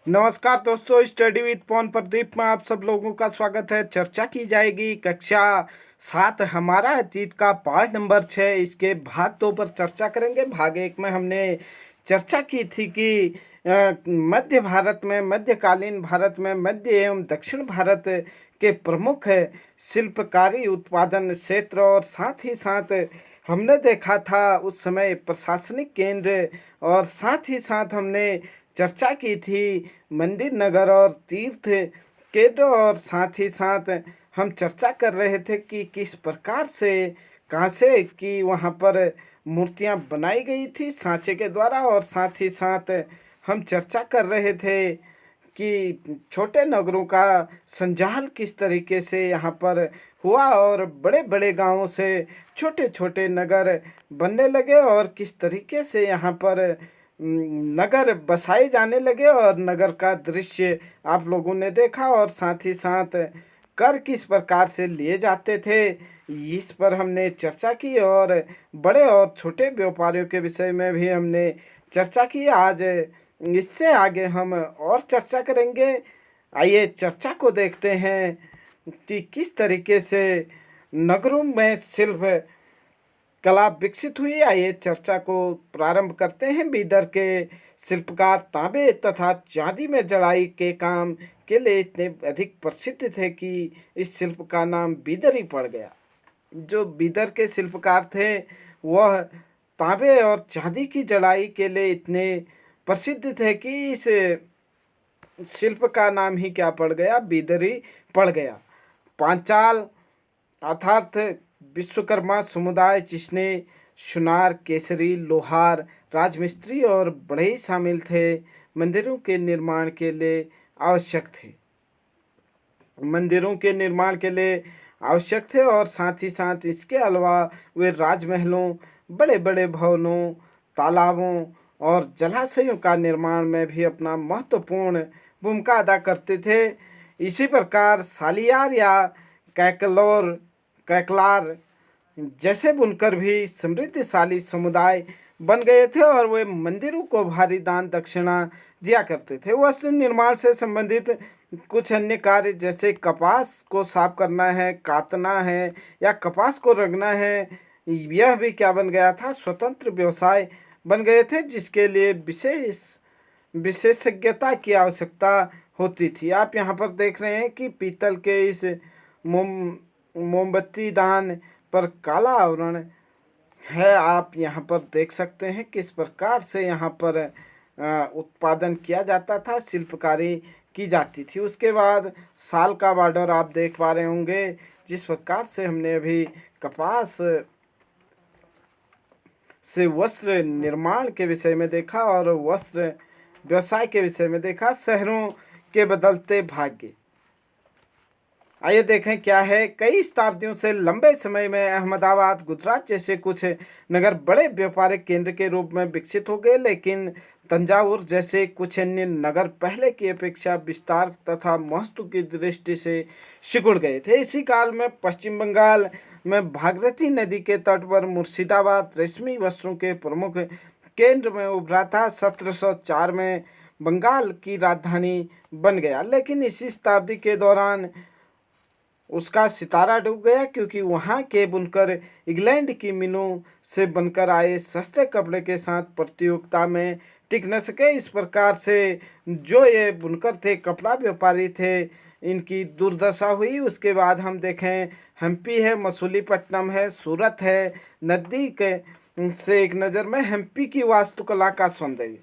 नमस्कार दोस्तों, study with पवन प्रदीप में आप सब लोगों का स्वागत है। चर्चा की जाएगी कक्षा 7 हमारा अतीत का पार्ट नंबर 6। इसके भाग 2 पर चर्चा करेंगे। भाग 1 में हमने चर्चा की थी कि मध्य भारत में, मध्यकालीन भारत में मध्य एवं दक्षिण भारत के प्रमुख शिल्पकारी उत्पादन क्षेत्र और साथ ही साथ हमने देखा था उस समय प्रशासनिक केंद्र, और साथ ही साथ हमने चर्चा की थी मंदिर, नगर और तीर्थ केंद्र, और साथ ही साथ हम चर्चा कर रहे थे कि किस प्रकार से कहाँ से कि वहाँ पर मूर्तियाँ बनाई गई थी सांचे के द्वारा। और साथ ही साथ हम चर्चा कर रहे थे कि छोटे नगरों का संजाल किस तरीके से यहाँ पर हुआ और बड़े बड़े गांवों से छोटे छोटे नगर बनने लगे, और किस तरीके से यहाँ पर नगर बसाए जाने लगे और नगर का दृश्य आप लोगों ने देखा। और साथ ही साथ कर किस प्रकार से लिए जाते थे, इस पर हमने चर्चा की, और बड़े और छोटे व्यापारियों के विषय में भी हमने चर्चा की। आज इससे आगे हम और चर्चा करेंगे। आइए चर्चा को देखते हैं कि किस तरीके से नगरों में शिल्प कला विकसित हुई। आइए चर्चा को प्रारंभ करते हैं। बीदर के शिल्पकार तांबे तथा चांदी में जड़ाई के काम के लिए इतने अधिक प्रसिद्ध थे कि इस शिल्प का नाम बीदर ही पड़ गया। जो बीदर के शिल्पकार थे वह तांबे और चांदी की जड़ाई के लिए इतने प्रसिद्ध थे कि इस शिल्प का नाम ही क्या पड़ गया, बीदर ही पड़ गया। पांचाल अर्थात विश्वकर्मा समुदाय जिसमें सुनार, केसरी, लोहार, राजमिस्त्री और बढ़ई शामिल थे, मंदिरों के निर्माण के लिए आवश्यक थे। मंदिरों के निर्माण के लिए आवश्यक थे और साथ ही साथ इसके अलावा वे राजमहलों, बड़े बड़े भवनों, तालाबों और जलाशयों का निर्माण में भी अपना महत्वपूर्ण भूमिका अदा करते थे। इसी प्रकार सालियार या कैकलार जैसे बुनकर भी समृद्धशाली समुदाय बन गए थे और वे मंदिरों को भारी दान दक्षिणा दिया करते थे। वस्त्र निर्माण से संबंधित कुछ अन्य कार्य जैसे कपास को साफ करना है, काटना है या कपास को रगना है, यह भी क्या बन गया था, स्वतंत्र व्यवसाय बन गए थे, जिसके लिए विशेषज्ञता की आवश्यकता होती थी। आप यहाँ पर देख रहे हैं कि पीतल के इस मोमबत्ती दान पर काला आवरण है। आप यहाँ पर देख सकते हैं किस प्रकार से यहाँ पर उत्पादन किया जाता था, शिल्पकारी की जाती थी। उसके बाद साल का बॉर्डर आप देख पा रहे होंगे, जिस प्रकार से हमने अभी कपास से वस्त्र निर्माण के विषय में देखा और वस्त्र व्यवसाय के विषय में देखा। शहरों के बदलते भाग्य, आइए देखें क्या है। कई शताब्दियों से लंबे समय में अहमदाबाद, गुजरात जैसे कुछ नगर बड़े व्यापारिक केंद्र के रूप में विकसित हो गए, लेकिन तंजावुर जैसे कुछ अन्य नगर पहले की अपेक्षा विस्तार तथा महत्व की दृष्टि से सिकुड़ गए थे। इसी काल में पश्चिम बंगाल में भागीरथी नदी के तट पर मुर्शिदाबाद रेशमी वस्त्रों के प्रमुख केंद्र में उभरा था। 1704 में बंगाल की राजधानी बन गया, लेकिन इसी शताब्दी के दौरान उसका सितारा डूब गया, क्योंकि वहाँ के बुनकर इंग्लैंड की मिलों से बनकर आए सस्ते कपड़े के साथ प्रतियोगिता में टिक न सके। इस प्रकार से जो ये बुनकर थे, कपड़ा व्यापारी थे, इनकी दुर्दशा हुई। उसके बाद हम देखें हम्पी है, मसूलीपट्टनम है, सूरत है। नदी के से एक नज़र में हम्पी की वास्तुकला का सौंदर्य।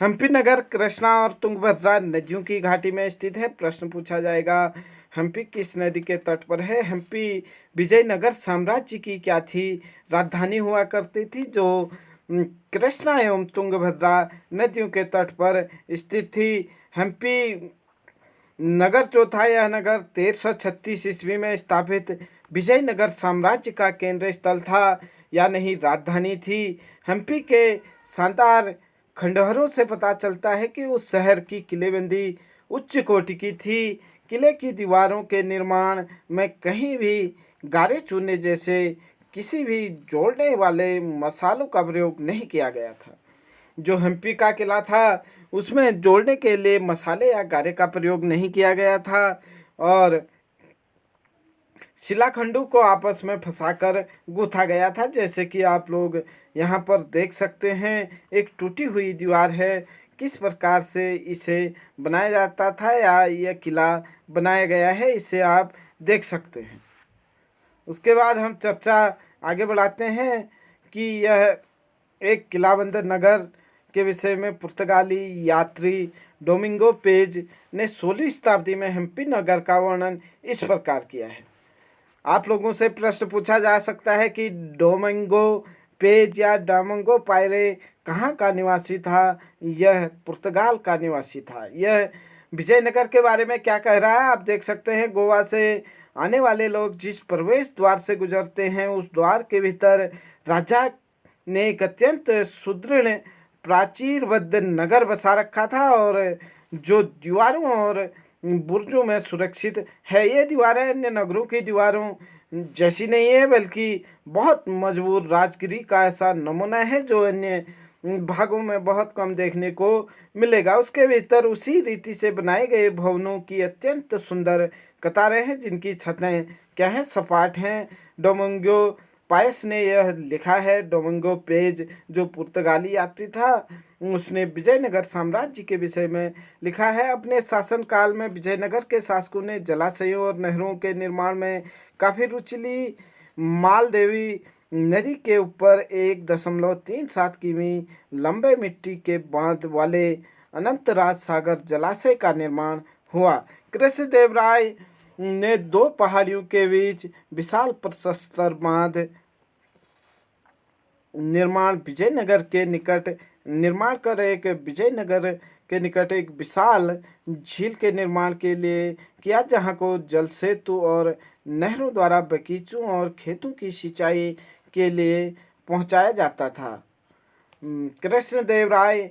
हम्पी नगर कृष्णा और तुंगभद्रा नदियों की घाटी में स्थित है। प्रश्न पूछा जाएगा, हम्पी किस नदी के तट पर है? हम्पी विजयनगर साम्राज्य की क्या थी, राजधानी हुआ करती थी, जो कृष्णा एवं तुंगभद्रा नदियों के तट पर स्थित थी। हम्पी नगर जो था, यह नगर 1336 ईस्वी में स्थापित विजयनगर साम्राज्य का केंद्र स्थल था, या नहीं राजधानी थी। हम्पी के शानदार खंडहरों से पता चलता है कि उस शहर की किलेबंदी उच्च कोटि की थी। किले की दीवारों के निर्माण में कहीं भी गारे चूने जैसे किसी भी जोड़ने वाले मसालों का प्रयोग नहीं किया गया था। जो हम्पी का किला था उसमें जोड़ने के लिए मसाले या गारे का प्रयोग नहीं किया गया था और शिलाखंडों को आपस में फंसाकर गूंथा गया था। जैसे कि आप लोग यहाँ पर देख सकते हैं, एक टूटी हुई दीवार है। किस प्रकार से इसे बनाया जाता था या यह किला बनाया गया है, इसे आप देख सकते हैं। उसके बाद हम चर्चा आगे बढ़ाते हैं कि यह एक किलाबंदर नगर के विषय में पुर्तगाली यात्री डोमिंगो पेज ने 16वीं शताब्दी में हम्पी नगर का वर्णन इस प्रकार किया है। आप लोगों से प्रश्न पूछा जा सकता है कि डोमिंगो पेज या डोमिंगो पायरे कहाँ का निवासी था। यह पुर्तगाल का निवासी था। यह विजयनगर के बारे में क्या कह रहा है आप देख सकते हैं। गोवा से आने वाले लोग जिस प्रवेश द्वार से गुजरते हैं, उस द्वार के भीतर राजा ने एक अत्यंत सुदृढ़ प्राचीरबद्ध नगर बसा रखा था और जो दीवारों और बुर्जों में सुरक्षित है। ये दीवारें अन्य नगरों की दीवारों जैसी नहीं है, बल्कि बहुत मजबूत राजगिरी का ऐसा नमूना है जो अन्य भागों में बहुत कम देखने को मिलेगा। उसके भीतर उसी रीति से बनाए गए भवनों की अत्यंत सुंदर कतारें हैं, जिनकी छतें क्या हैं, सपाट हैं। डोमिंगो पायस ने यह लिखा है। डोमिंगो पेज जो पुर्तगाली यात्री था, उसने विजयनगर साम्राज्य के विषय में लिखा है। अपने शासनकाल में विजयनगर के शासकों ने जलाशयों और नहरों के निर्माण में काफ़ी रुचि ली। मालदेवी नदी के ऊपर 1.37 किमी लंबे मिट्टी के बांध वाले अनंतराज सागर जलाशय का निर्माण हुआ। कृष्णदेवराय ने 2 पहाड़ियों के बीच विशाल प्रशस्त बांध निर्माण विजयनगर के निकट निर्माण कर एक विजयनगर के निकट एक विशाल झील के निर्माण के लिए किया, जहां को जल सेतु और नहरों द्वारा बगीचों और खेतों की सिंचाई के लिए पहुंचाया जाता था। कृष्णदेवराय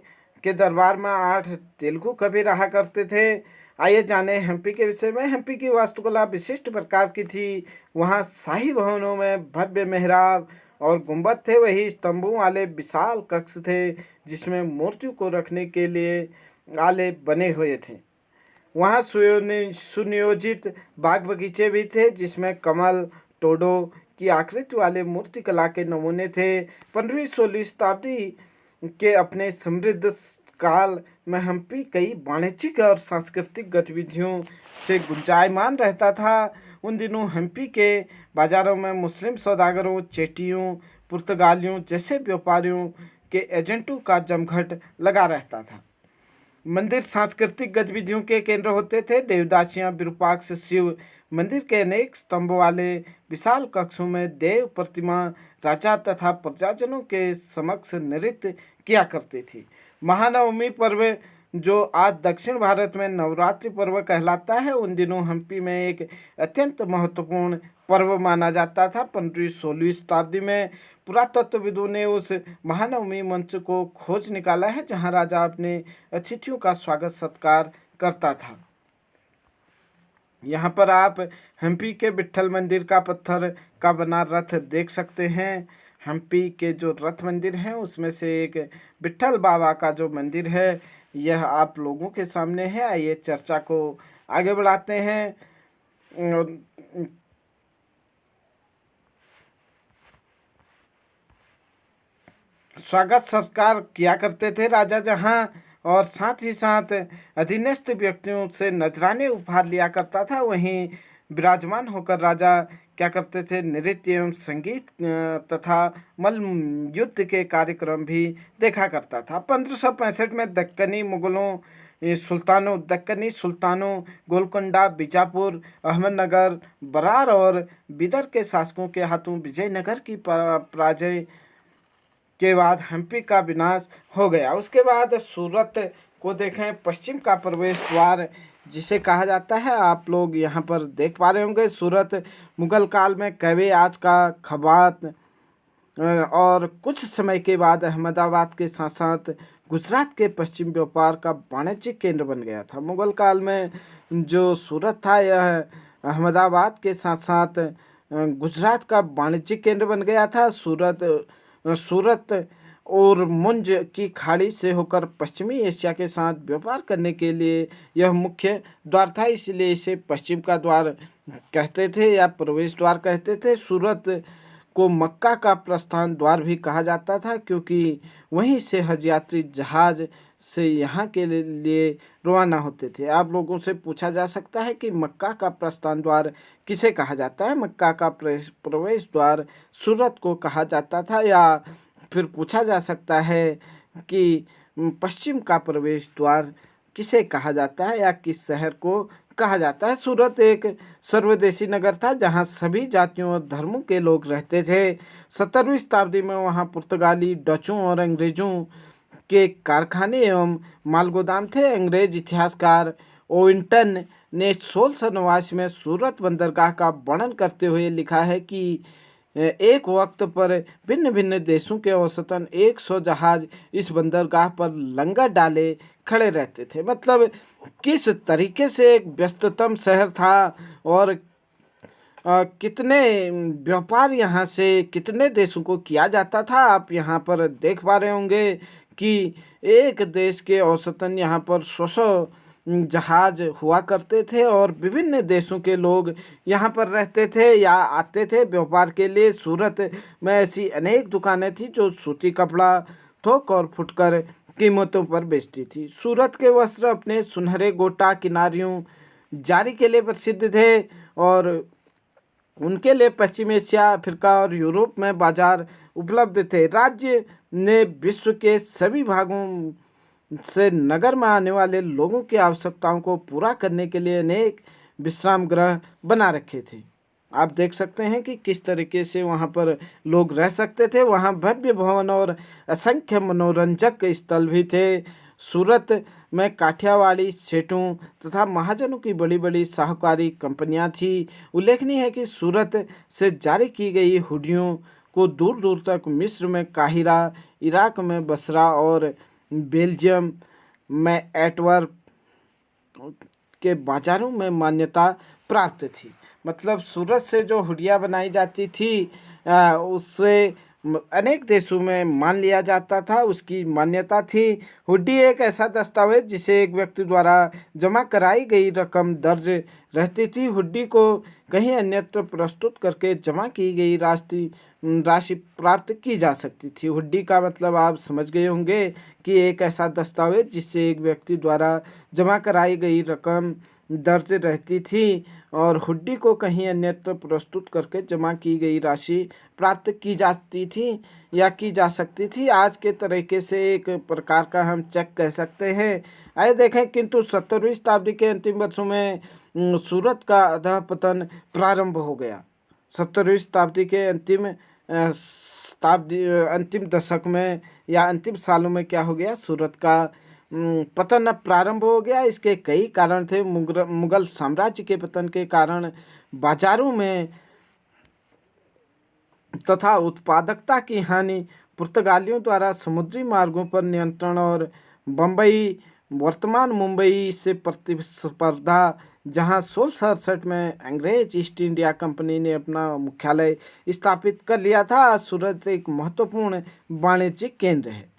के दरबार में 8 तेलुगु कवि रहा करते थे। आइए जाने हम्पी के विषय में। हम्पी की वास्तुकला विशिष्ट प्रकार की थी। वहाँ शाही भवनों में भव्य मेहराब और गुंबद थे, वही स्तंभों वाले विशाल कक्ष थे जिसमें मूर्तियों को रखने के लिए आले बने हुए थे। वहाँ सुनियोजित बाग बगीचे भी थे जिसमें कमल टोडो की आकृति वाले मूर्तिकला के नमूने थे। 15वीं-16वीं शताब्दी के अपने समृद्ध काल में हम्पी कई वाणिज्यिक और सांस्कृतिक गतिविधियों से गुंजायमान रहता था। उन दिनों हम्पी के बाज़ारों में मुस्लिम सौदागरों, चेटियों, पुर्तगालियों जैसे व्यापारियों के एजेंटों का जमघट लगा रहता था। मंदिर सांस्कृतिक गतिविधियों के केंद्र होते थे। देवदासियां विरूपाक्ष शिव मंदिर के अनेक स्तंभ वाले विशाल कक्षों में देव प्रतिमा राजा तथा प्रजाजनों के समक्ष नृत्य किया करती थी। महानवमी पर्व जो आज दक्षिण भारत में नवरात्रि पर्व कहलाता है, उन दिनों हम्पी में एक अत्यंत महत्वपूर्ण पर्व माना जाता था। 15वीं-16वीं शताब्दी में पुरातत्वविदों ने उस महानवमी मंच को खोज निकाला है जहां राजा अपने अतिथियों का स्वागत सत्कार करता था। यहाँ पर आप हम्पी के विट्ठल मंदिर का पत्थर का बना रथ देख सकते हैं। हम्पी के जो रथ मंदिर हैं उसमें से एक विट्ठल बाबा का जो मंदिर है, यह आप लोगों के सामने है। आइए चर्चा को आगे बढ़ाते हैं। स्वागत सत्कार किया करते थे राजा जहां, और साथ ही साथ अधीनस्थ व्यक्तियों से नजराने उपहार लिया करता था। वहीं विराजमान होकर राजा क्या करते थे, नृत्य एवं संगीत तथा मल्ल युद्ध के कार्यक्रम भी देखा करता था। 1565 में दक्कनी सुल्तानों गोलकोंडा, बीजापुर, अहमदनगर, बरार और बिदर के शासकों के हाथों विजयनगर की पराजय के बाद हम्पी का विनाश हो गया। उसके बाद सूरत को देखें, पश्चिम का प्रवेश द्वार जिसे कहा जाता है, आप लोग यहाँ पर देख पा रहे होंगे। सूरत मुगल काल में कैवे, आज का खबात, और कुछ समय के बाद अहमदाबाद के साथ साथ गुजरात के पश्चिम व्यापार का वाणिज्यिक केंद्र बन गया था। मुगल काल में जो सूरत था, यह अहमदाबाद के साथ साथ गुजरात का वाणिज्यिक केंद्र बन गया था। सूरत और मुंज की खाड़ी से होकर पश्चिमी एशिया के साथ व्यापार करने के लिए यह मुख्य द्वार था, इसलिए इसे पश्चिम का द्वार कहते थे या प्रवेश द्वार कहते थे। सूरत को मक्का का प्रस्थान द्वार भी कहा जाता था, क्योंकि वहीं से हज यात्री जहाज से यहाँ के लिए रवाना होते थे। आप लोगों से पूछा जा सकता है कि मक्का का प्रस्थान द्वार किसे कहा जाता है। मक्का का प्रवेश द्वार सूरत को कहा जाता था, या फिर पूछा जा सकता है कि पश्चिम का प्रवेश द्वार किसे कहा जाता है या किस शहर को कहा जाता है। सूरत एक सर्वदेशी नगर था जहां सभी जातियों और धर्मों के लोग रहते थे। 17वीं शताब्दी में वहां पुर्तगाली, डचों और अंग्रेजों के कारखाने एवं माल गोदाम थे। अंग्रेज इतिहासकार ओविंटन ने 1689 में सूरत बंदरगाह का वर्णन करते हुए लिखा है कि एक वक्त पर भिन्न भिन्न देशों के औसतन 100 जहाज इस बंदरगाह पर लंगर डाले खड़े रहते थे। मतलब किस तरीके से एक व्यस्ततम शहर था और कितने व्यापार यहाँ से कितने देशों को किया जाता था। आप यहाँ पर देख पा रहे होंगे कि एक देश के औसतन यहाँ पर 100 जहाज हुआ करते थे और विभिन्न देशों के लोग यहाँ पर रहते थे या आते थे व्यापार के लिए। सूरत में ऐसी अनेक दुकानें थी जो सूती कपड़ा थोक और फुटकर कीमतों पर बेचती थी। सूरत के वस्त्र अपने सुनहरे गोटा किनारियों जारी के लिए प्रसिद्ध थे और उनके लिए पश्चिम एशिया, अफ्रीका और यूरोप में बाजार उपलब्ध थे। राज्य ने विश्व के सभी भागों से नगर में आने वाले लोगों की आवश्यकताओं को पूरा करने के लिए अनेक विश्राम गृह बना रखे थे। आप देख सकते हैं कि किस तरीके से वहाँ पर लोग रह सकते थे। वहाँ भव्य भवन और असंख्य मनोरंजक स्थल भी थे। सूरत में काठियावाड़ी सेठों तथा महाजनों की बड़ी बड़ी साहूकारी कंपनियां थी। उल्लेखनीय है कि सूरत से जारी की गई हुडियों को दूर दूर तक मिस्र में काहिरा, इराक में बसरा और बेल्जियम में एंटवर्प के बाज़ारों में मान्यता प्राप्त थी। मतलब सूरत से जो हुडिया बनाई जाती थी उससे अनेक देशों में मान लिया जाता था, उसकी मान्यता थी। हुडी एक ऐसा दस्तावेज जिसे एक व्यक्ति द्वारा जमा कराई गई रकम दर्ज रहती थी। हुडी को कहीं अन्यत्र प्रस्तुत करके जमा की गई राशि प्राप्त की जा सकती थी। हुडी का मतलब आप समझ गए होंगे कि एक ऐसा दस्तावेज जिससे एक व्यक्ति द्वारा जमा कराई गई रकम दर्ज रहती थी और हुडी को कहीं अन्यत्र प्रस्तुत करके जमा की गई राशि प्राप्त की जाती थी या की जा सकती थी। आज के तरीके से एक प्रकार का हम चेक कह सकते हैं। आइए देखें, किंतु 17वीं शताब्दी के अंतिम वर्षों में सूरत का अधःपतन प्रारंभ हो गया। 17वीं शताब्दी के अंतिम दशक में या अंतिम सालों में क्या हो गया, सूरत का पतन प्रारंभ हो गया। इसके कई कारण थे। मुगल साम्राज्य के पतन के कारण बाजारों में तथा उत्पादकता की हानि, पुर्तगालियों द्वारा समुद्री मार्गों पर नियंत्रण और बम्बई वर्तमान मुंबई से प्रतिस्पर्धा, जहां 1668 में अंग्रेज ईस्ट इंडिया कंपनी ने अपना मुख्यालय स्थापित कर लिया था। सूरत एक महत्वपूर्ण वाणिज्यिक केंद्र है।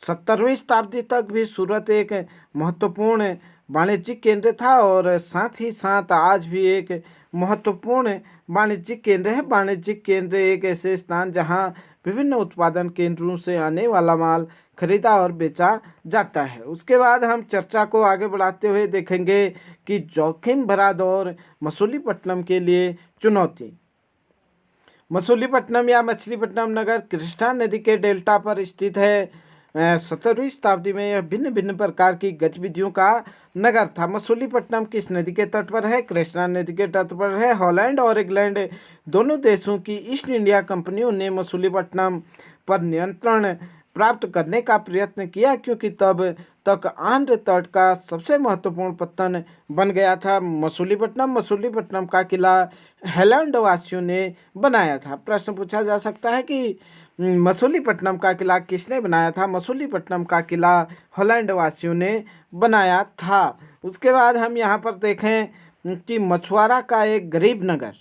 17वीं शताब्दी तक भी सूरत एक महत्वपूर्ण वाणिज्यिक केंद्र था और साथ ही साथ आज भी एक महत्वपूर्ण वाणिज्यिक केंद्र है। वाणिज्यिक केंद्र एक ऐसे स्थान जहां विभिन्न उत्पादन केंद्रों से आने वाला माल खरीदा और बेचा जाता है। उसके बाद हम चर्चा को आगे बढ़ाते हुए देखेंगे कि जोखिम भरा दौर मछलीपट्टनम के लिए चुनौती। मछलीपट्टनम या मछलीपट्टनम नगर कृष्णा नदी के डेल्टा पर स्थित है। 17वीं शताब्दी में यह भिन्न भिन्न प्रकार की गतिविधियों का नगर था। मछलीपट्टनम किस नदी के तट पर है? कृष्णा नदी के तट पर है। हॉलैंड और इंग्लैंड दोनों देशों की ईस्ट इंडिया कंपनियों ने मछलीपट्टनम पर नियंत्रण प्राप्त करने का प्रयत्न किया, क्योंकि तब तक आंध्र तट का सबसे महत्वपूर्ण पत्तन बन गया था मछलीपट्टनम का किला हॉलैंड वासियों ने बनाया था। प्रश्न पूछा जा सकता है कि मछलीपट्टनम का किला किसने बनाया था? मछलीपट्टनम का किला हॉलैंड वासियों ने बनाया था। उसके बाद हम यहाँ पर देखें कि मछुआरा का एक गरीब नगर।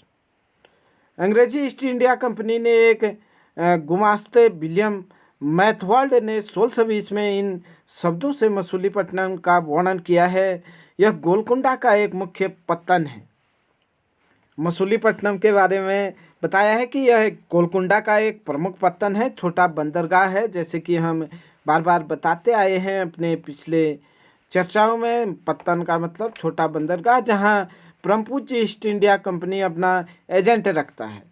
अंग्रेजी ईस्ट इंडिया कंपनी ने एक गुमास्ते विलियम मैथवर्ल्ड ने 1620 में इन शब्दों से मसूलीपट्टनम का वर्णन किया है। यह गोलकुंडा का एक मुख्य पत्तन है। मसूलीपट्टनम के बारे में बताया है कि यह गोलकुंडा का एक प्रमुख पत्तन है, छोटा बंदरगाह है। जैसे कि हम बार बार बताते आए हैं अपने पिछले चर्चाओं में, पत्तन का मतलब छोटा बंदरगाह, जहां परम पूज्य ईस्ट इंडिया कंपनी अपना एजेंट रखता है।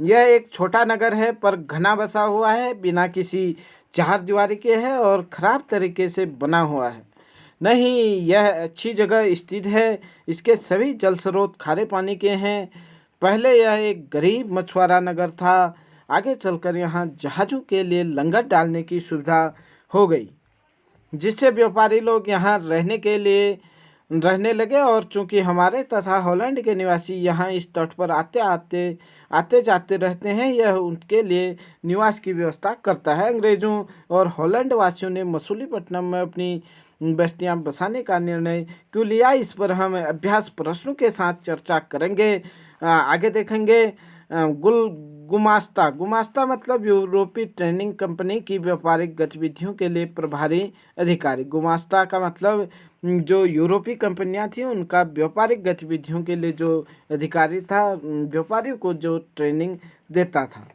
यह एक छोटा नगर है पर घना बसा हुआ है, बिना किसी चार दीवारी के है और खराब तरीके से बना हुआ है। नहीं, यह अच्छी जगह स्थित है। इसके सभी जल स्रोत खारे पानी के हैं। पहले यह एक गरीब मछुआरा नगर था। आगे चलकर यहाँ जहाज़ों के लिए लंगर डालने की सुविधा हो गई, जिससे व्यापारी लोग यहाँ रहने लगे। और चूंकि हमारे तथा हॉलैंड के निवासी यहाँ इस तट पर आते जाते रहते हैं, यह उनके लिए निवास की व्यवस्था करता है। अंग्रेज़ों और हॉलैंड वासियों ने मसूलीपट्टनम में अपनी बस्तियां बसाने का निर्णय क्यों लिया, इस पर हम अभ्यास प्रश्नों के साथ चर्चा करेंगे। आगे देखेंगे। गुमास्ता मतलब यूरोपीय ट्रेनिंग कंपनी की व्यापारिक गतिविधियों के लिए प्रभारी अधिकारी। गुमास्ता का मतलब जो यूरोपीय कंपनियां थी उनका व्यापारिक गतिविधियों के लिए जो अधिकारी था, व्यापारियों को जो ट्रेनिंग देता था।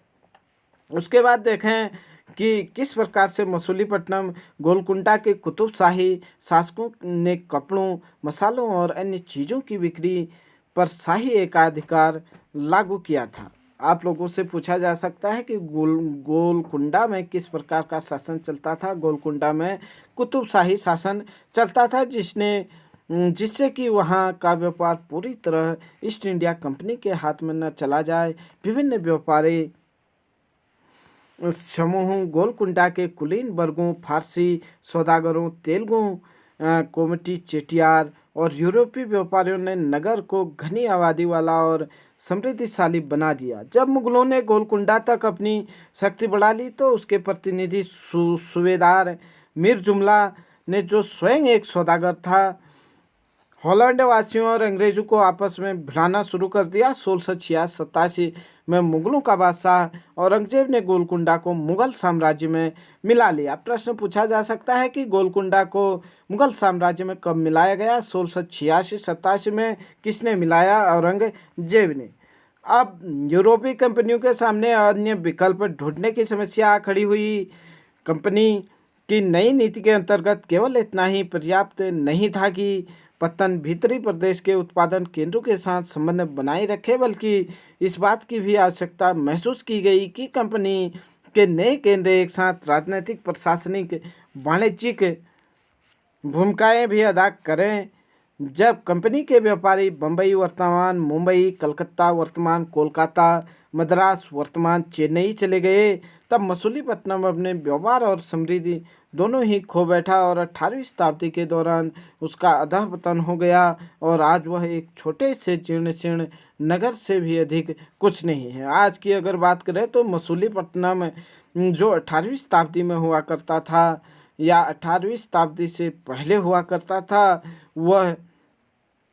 उसके बाद देखें कि किस प्रकार से मसूलीपट्टनम गोलकुंडा के कुतुबशाही शासकों ने कपड़ों, मसालों और अन्य चीज़ों की बिक्री पर शाही एकाधिकार लागू किया था। आप लोगों से पूछा जा सकता है कि गोलकुंडा में किस प्रकार का शासन चलता था। गोलकुंडा में कुतुबशाही शासन चलता था, जिससे कि वहाँ का व्यापार पूरी तरह ईस्ट इंडिया कंपनी के हाथ में न चला जाए। विभिन्न व्यापारी समूहों, गोलकुंडा के कुलीन वर्गों, फारसी सौदागरों, तेलुगु, कोमटी चेटियार और यूरोपीय व्यापारियों ने नगर को घनी आबादी वाला और समृद्धिशाली बना दिया। जब मुगलों ने गोलकुंडा तक अपनी शक्ति बढ़ा ली तो उसके प्रतिनिधि सूबेदार मीर जुमला ने, जो स्वयं एक सौदागर था, हॉलैंड वासियों और अंग्रेजों को आपस में भिड़ाना शुरू कर दिया। 1686-87 में मुगलों का बादशाह औरंगजेब ने गोलकुंडा को मुगल साम्राज्य में मिला लिया। प्रश्न पूछा जा सकता है कि गोलकुंडा को मुगल साम्राज्य में कब मिलाया गया। 1686-87 में किसने मिलाया? औरंगजेब ने। अब यूरोपीय कंपनियों के सामने अन्य विकल्प ढूंढने की समस्या खड़ी हुई। कंपनी की नई नीति के अंतर्गत केवल इतना ही पर्याप्त नहीं था कि पत्तन भीतरी प्रदेश के उत्पादन केंद्रों के साथ संबंध बनाए रखे, बल्कि इस बात की भी आवश्यकता महसूस की गई कि कंपनी के नए केंद्र एक साथ राजनीतिक, प्रशासनिक, वाणिज्यिक भूमिकाएं भी अदा करें। जब कंपनी के व्यापारी बम्बई वर्तमान मुंबई, कलकत्ता वर्तमान कोलकाता, मद्रास वर्तमान चेन्नई चले गए, तब मसूलीपट्टनम अपने व्यापार और समृद्धि दोनों ही खो बैठा और 18वीं शताब्दी के दौरान उसका अधःपतन हो गया और आज वह एक छोटे से जीर्ण नगर से भी अधिक कुछ नहीं है। आज की अगर बात करें तो मसूलीपट्टनम जो 18वीं शताब्दी में हुआ करता था या 18वीं शताब्दी से पहले हुआ करता था, वह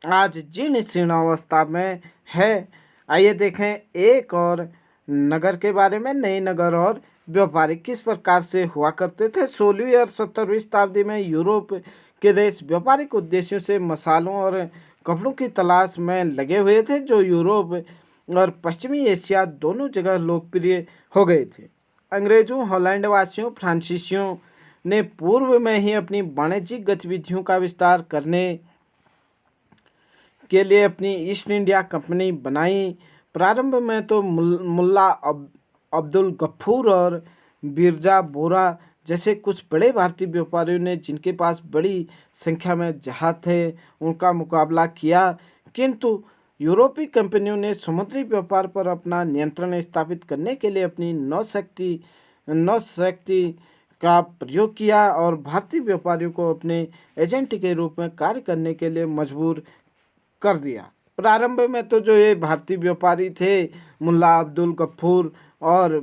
आज जीर्ण शीर्ण अवस्था में है। आइए देखें एक और नगर के बारे में। नए नगर और व्यापारी किस प्रकार से हुआ करते थे। 16वीं और 17वीं शताब्दी में यूरोप के देश व्यापारिक उद्देश्यों से मसालों और कपड़ों की तलाश में लगे हुए थे, जो यूरोप और पश्चिमी एशिया दोनों जगह लोकप्रिय हो गए थे। अंग्रेजों, हॉलैंड वासियों, फ्रांसीसियों ने पूर्व में ही अपनी वाणिज्यिक गतिविधियों का विस्तार करने के लिए अपनी ईस्ट इंडिया कंपनी बनाई। प्रारंभ में तो मुल्ला अब्दुल गफूर और बिरजा बोरा जैसे कुछ बड़े भारतीय व्यापारियों ने, जिनके पास बड़ी संख्या में जहाज थे, उनका मुकाबला किया, किंतु यूरोपीय कंपनियों ने समुद्री व्यापार पर अपना नियंत्रण स्थापित करने के लिए अपनी नौशक्ति का प्रयोग किया और भारतीय व्यापारियों को अपने एजेंट के रूप में कार्य करने के लिए मजबूर कर दिया। प्रारंभ में तो जो ये भारतीय व्यापारी थे, मुल्ला अब्दुल गफूर और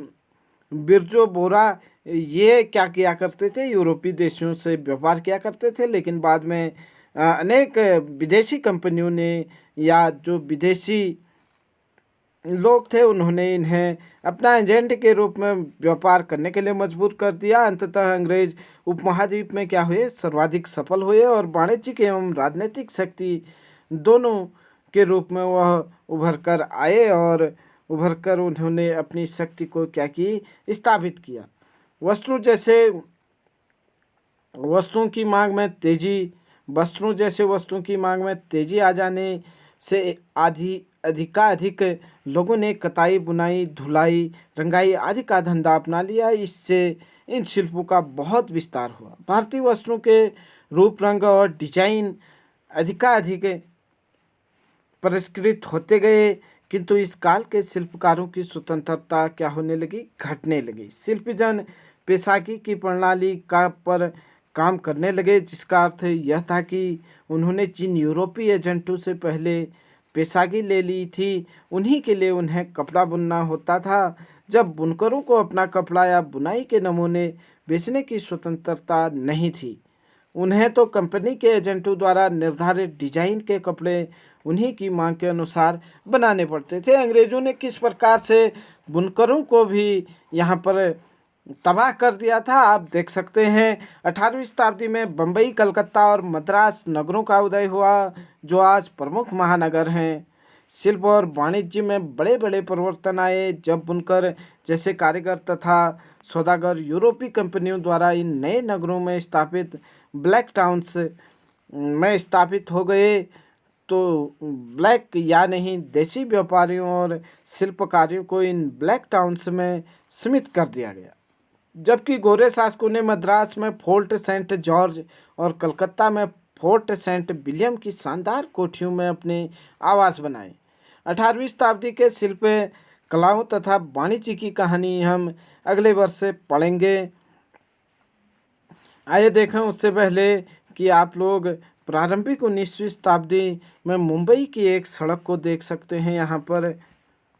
बिरजो बोरा, ये क्या किया करते थे, यूरोपीय देशों से व्यापार किया करते थे। लेकिन बाद में अनेक विदेशी कंपनियों ने या जो विदेशी लोग थे, उन्होंने इन्हें अपना एजेंट के रूप में व्यापार करने के लिए मजबूर कर दिया। अंततः अंग्रेज उपमहाद्वीप में क्या हुए, सर्वाधिक सफल हुए और वाणिज्यिक एवं राजनीतिक शक्ति दोनों के रूप में वह उभर कर आए और उभर कर उन्होंने अपनी शक्ति को क्या की, स्थापित किया। वस्तुओं की मांग में तेजी वस्त्रों जैसे वस्तुओं की मांग में तेजी आ जाने से अधिकाधिक लोगों ने कताई, बुनाई, धुलाई, रंगाई आदि का धंधा अपना लिया। इससे इन शिल्पों का बहुत विस्तार हुआ। भारतीय वस्त्रों के रूप, रंग और डिजाइन अधिकाधिक परिष्कृत होते गए, किंतु इस काल के शिल्पकारों की स्वतंत्रता क्या होने लगी, घटने लगी। शिल्पीजन पेशागी की प्रणाली का पर काम करने लगे, जिसका अर्थ यह था कि उन्होंने जिन यूरोपीय एजेंटों से पहले पेशागी ले ली थी, उन्हीं के लिए उन्हें कपड़ा बुनना होता था। जब बुनकरों को अपना कपड़ा या बुनाई के नमूने बेचने की स्वतंत्रता नहीं थी, उन्हें तो कंपनी के एजेंटों द्वारा निर्धारित डिजाइन के कपड़े उन्हीं की मांग के अनुसार बनाने पड़ते थे। अंग्रेजों ने किस प्रकार से बुनकरों को भी यहाँ पर तबाह कर दिया था, आप देख सकते हैं। 18वीं शताब्दी में बम्बई, कलकत्ता और मद्रास नगरों का उदय हुआ, जो आज प्रमुख महानगर हैं। शिल्प और वाणिज्य में बड़े बड़े परिवर्तन आए जब बुनकर जैसे कारीगर तथा सौदागर यूरोपीय कंपनियों द्वारा इन नए नगरों में स्थापित ब्लैक टाउन्स में स्थापित हो गए, तो ब्लैक या नहीं देसी व्यापारियों और शिल्पकारियों को इन ब्लैक टाउन्स में सीमित कर दिया गया, जबकि गोरे शासकों ने मद्रास में फोर्ट सेंट जॉर्ज और कलकत्ता में फोर्ट सेंट विलियम की शानदार कोठियों में अपने आवास बनाए। 18वीं शताब्दी के शिल्प कलाओं तथा वाणिज्य की कहानी हम अगले वर्ष से पढ़ेंगे। आइए देखें उससे पहले कि आप लोग प्रारंभिक 19वीं शताब्दी में मुंबई की एक सड़क को देख सकते हैं। यहाँ पर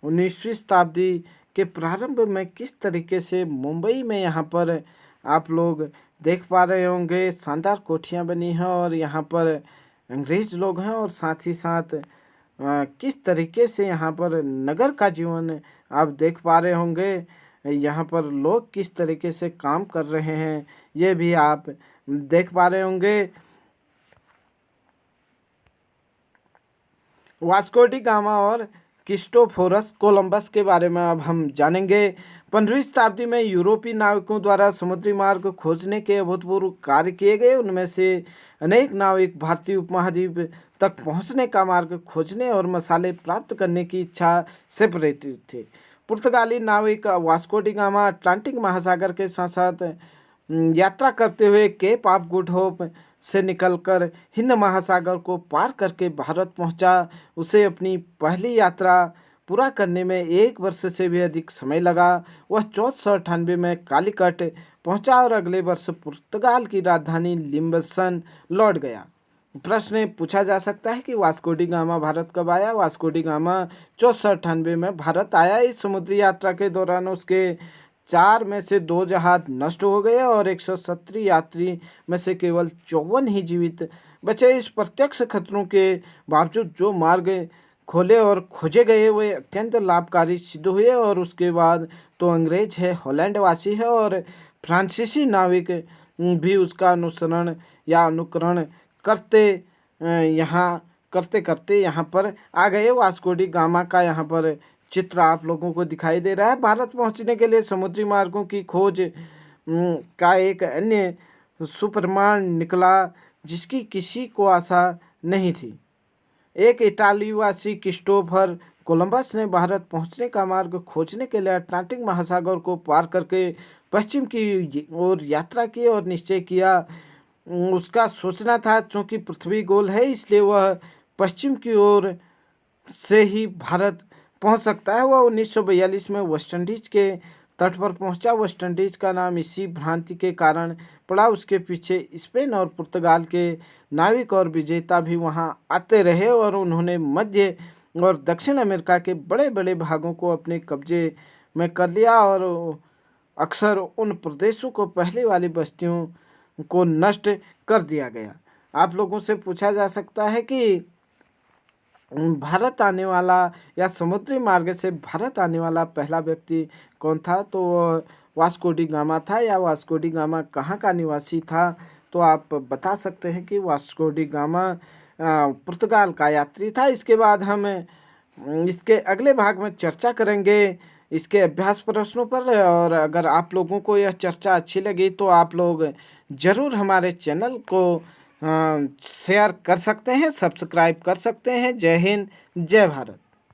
19वीं शताब्दी के प्रारंभ में किस तरीके से मुंबई में यहाँ पर आप लोग देख पा रहे होंगे, शानदार कोठियाँ बनी हैं और यहाँ पर अंग्रेज लोग हैं, और साथ ही साथ किस तरीके से यहाँ पर नगर का जीवन आप देख पा रहे होंगे। यहाँ पर लोग किस तरीके से काम कर रहे हैं, ये भी आप देख पा रहे होंगे। वास्को डी गामा और क्रिस्टोफोरस कोलंबस के बारे में अब हम जानेंगे। 15वीं शताब्दी में यूरोपीय नाविकों द्वारा समुद्री मार्ग खोजने के अभूतपूर्व कार्य किए गए। उनमें से अनेक नाविक भारतीय उपमहाद्वीप तक पहुंचने का मार्ग खोजने और मसाले प्राप्त करने की इच्छा से प्रेरित थे। पुर्तगाली नाविक वास्को डी गामा अटलांटिक महासागर के साथ साथ यात्रा करते हुए केप ऑफ गुड होप से निकलकर हिंद महासागर को पार करके भारत पहुंचा। उसे अपनी पहली यात्रा पूरा करने में 1 वर्ष से भी अधिक समय लगा। वह 1498 में कालीकट पहुंचा और अगले वर्ष पुर्तगाल की राजधानी लिम्बसन लौट गया। प्रश्न पूछा जा सकता है कि वास्को डी गामा भारत कब आया। वास्को डी गामा 1498 में भारत आया। इस समुद्री यात्रा के दौरान उसके 4 में से 2 जहाज नष्ट हो गए और 170 यात्री में से केवल 54 ही जीवित बचे। इस प्रत्यक्ष खतरों के बावजूद जो मार्ग खोले और खोजे गए वे अत्यंत लाभकारी सिद्ध हुए, और उसके बाद तो अंग्रेज है, हॉलैंड वासी है और फ्रांसीसी नाविक भी उसका अनुसरण या अनुकरण करते करते यहाँ पर आ गए। वास्को डी गामा का यहाँ पर चित्र आप लोगों को दिखाई दे रहा है। भारत पहुंचने के लिए समुद्री मार्गों की खोज का एक अन्य सुपरिमाण निकला जिसकी किसी को आशा नहीं थी। एक इटालीवासी क्रिस्टोफर कोलंबस ने भारत पहुंचने का मार्ग खोजने के लिए अटलांटिक महासागर को पार करके पश्चिम की ओर यात्रा की और निश्चय किया। उसका सोचना था चूँकि पृथ्वी गोल है, इसलिए वह पश्चिम की ओर से ही भारत पहुंच सकता है। वह 1942 में वेस्ट इंडीज के तट पर पहुंचा। वेस्ट इंडीज का नाम इसी भ्रांति के कारण पड़ा। उसके पीछे स्पेन और पुर्तगाल के नाविक और विजेता भी वहां आते रहे और उन्होंने मध्य और दक्षिण अमेरिका के बड़े बड़े भागों को अपने कब्जे में कर लिया, और अक्सर उन प्रदेशों को पहले वाली बस्तियों को नष्ट कर दिया गया। आप लोगों से पूछा जा सकता है कि भारत आने वाला या समुद्री मार्ग से भारत आने वाला पहला व्यक्ति कौन था? तो वो वास्को डी गामा था। या वास्को डी गामा कहाँ का निवासी था? तो आप बता सकते हैं कि वास्को डी गामा पुर्तगाल का यात्री था। इसके बाद हम इसके अगले भाग में चर्चा करेंगे इसके अभ्यास प्रश्नों पर। और अगर आप लोगों को यह चर्चा अच्छी लगी तो आप लोग ज़रूर हमारे चैनल को शेयर कर सकते हैं, सब्सक्राइब कर सकते हैं। जय हिंद, जय भारत।